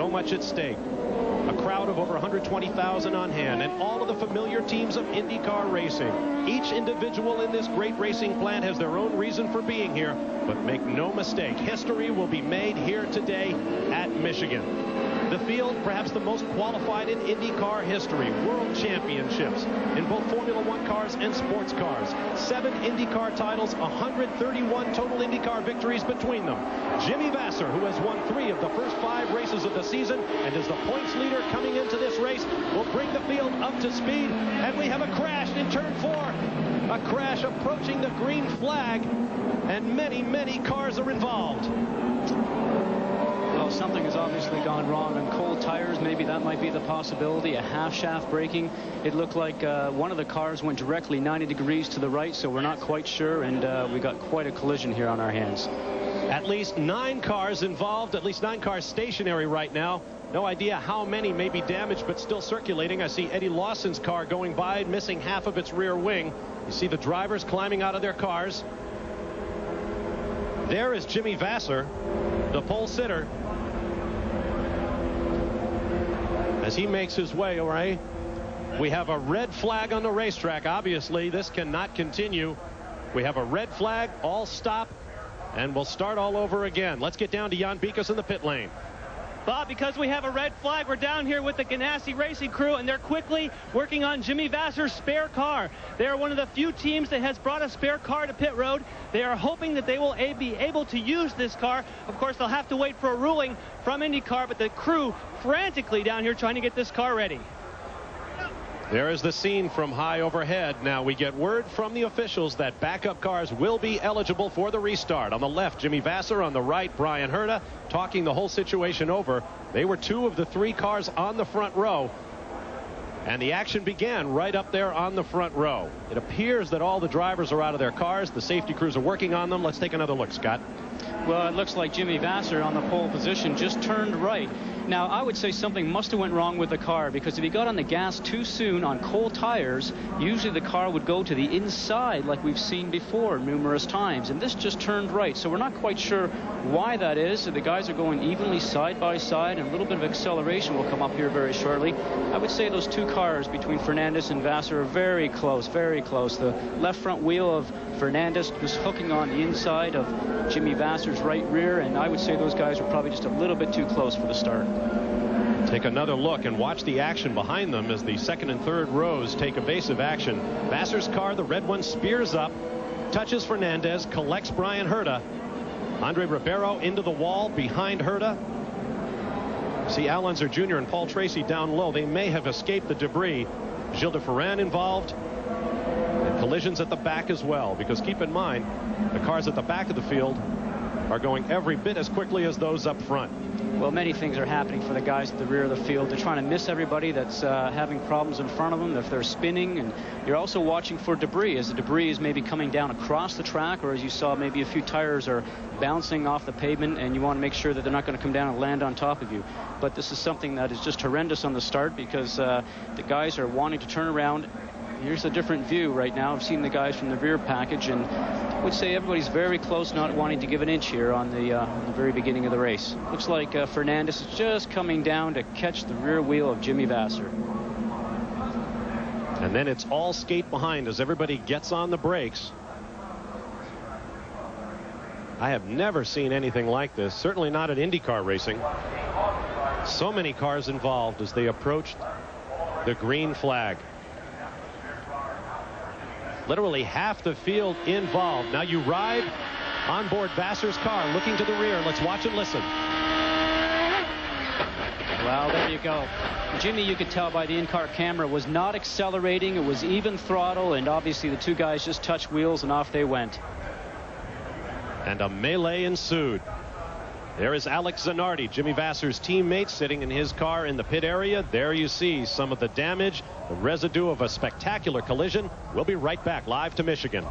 so much at stake. A crowd of over 120,000 on hand, and all of the familiar teams of IndyCar racing. Each individual in this great racing plant has their own reason for being here, but make no mistake, history will be made here today at Michigan. The field, perhaps the most qualified in IndyCar history. World championships in both Formula One cars and sports cars. 7 IndyCar titles, 131 total IndyCar victories between them. Jimmy Vasser, who has won 3 of the first 5 races of the season and is the points leader coming into this race, will bring the field up to speed. And we have a crash in turn 4. A crash approaching the green flag, and many, many cars are involved. Well, something has obviously gone wrong on cold tires. Maybe that might be the possibility. A half shaft braking. It looked like one of the cars went directly 90 degrees to the right, so we're not quite sure, and we got quite a collision here on our hands. At least 9 cars involved, at least 9 cars stationary right now. No idea how many may be damaged, but still circulating. I see Eddie Lawson's car going by, missing half of its rear wing. You see the drivers climbing out of their cars. There is Jimmy Vasser, the pole sitter, as he makes his way away. We have a red flag on the racetrack. Obviously, this cannot continue. We have a red flag, all stop, and we'll start all over again. Let's get down to Jan Beekhuis in the pit lane. Bob, because we have a red flag, we're down here with the Ganassi Racing crew, and they're quickly working on Jimmy Vasser's spare car. They are one of the few teams that has brought a spare car to pit road. They are hoping that they will be able to use this car. Of course, they'll have to wait for a ruling from IndyCar, but the crew frantically down here trying to get this car ready. There is the scene from high overhead. Now we get word from the officials that backup cars will be eligible for the restart. On the left, Jimmy Vasser. On the right, Bryan Herta, talking the whole situation over. They were 2 of the 3 cars on the front row, and the action began right up there on the front row. It appears that all the drivers are out of their cars. The safety crews are working on them. Let's take another look, Scott. Well, it looks like Jimmy Vasser on the pole position just turned right. Now, I would say something must have went wrong with the car, because if he got on the gas too soon on cold tires, usually the car would go to the inside like we've seen before numerous times. And this just turned right, so we're not quite sure why that is. So the guys are going evenly side by side, and a little bit of acceleration will come up here very shortly. I would say those 2 cars between Fernandez and Vasser are very close, very close. The left front wheel of Fernandez was hooking on the inside of Jimmy Vasser's right rear, and I would say those guys are probably just a little bit too close for the start. Take another look and watch the action behind them as the second and third rows take evasive action. Vasser's car, the red one, spears up, touches Fernandez, collects Bryan Herta. Andre Ribeiro into the wall behind Herta. See Al Unser Jr. and Paul Tracy down low. They may have escaped the debris. Gilles de Ferran involved. And collisions at the back as well, because keep in mind, the cars at the back of the field are going every bit as quickly as those up front. Well, many things are happening for the guys at the rear of the field. They're trying to miss everybody that's having problems in front of them if they're spinning, and you're also watching for debris, as the debris is maybe coming down across the track, or as you saw, maybe a few tires are bouncing off the pavement, and you want to make sure that they're not going to come down and land on top of you. But this is something that is just horrendous on the start, because the guys are wanting to turn around. Here's a different view right now. I've seen the guys from the rear package, and I would say everybody's very close, not wanting to give an inch here on the very beginning of the race. Looks like Fernandez is just coming down to catch the rear wheel of Jimmy Vasser. And then it's all skate behind as everybody gets on the brakes. I have never seen anything like this, certainly not at IndyCar racing. So many cars involved as they approached the green flag. Literally half the field involved. Now you ride on board Vasser's car, looking to the rear. Let's watch and listen. Well, there you go. Jimmy, you could tell by the in-car camera, was not accelerating. It was even throttle, and obviously the 2 guys just touched wheels and off they went. And a melee ensued. There is Alex Zanardi, Jimmy Vasser's teammate, sitting in his car in the pit area. There you see some of the damage, the residue of a spectacular collision. We'll be right back live to Michigan.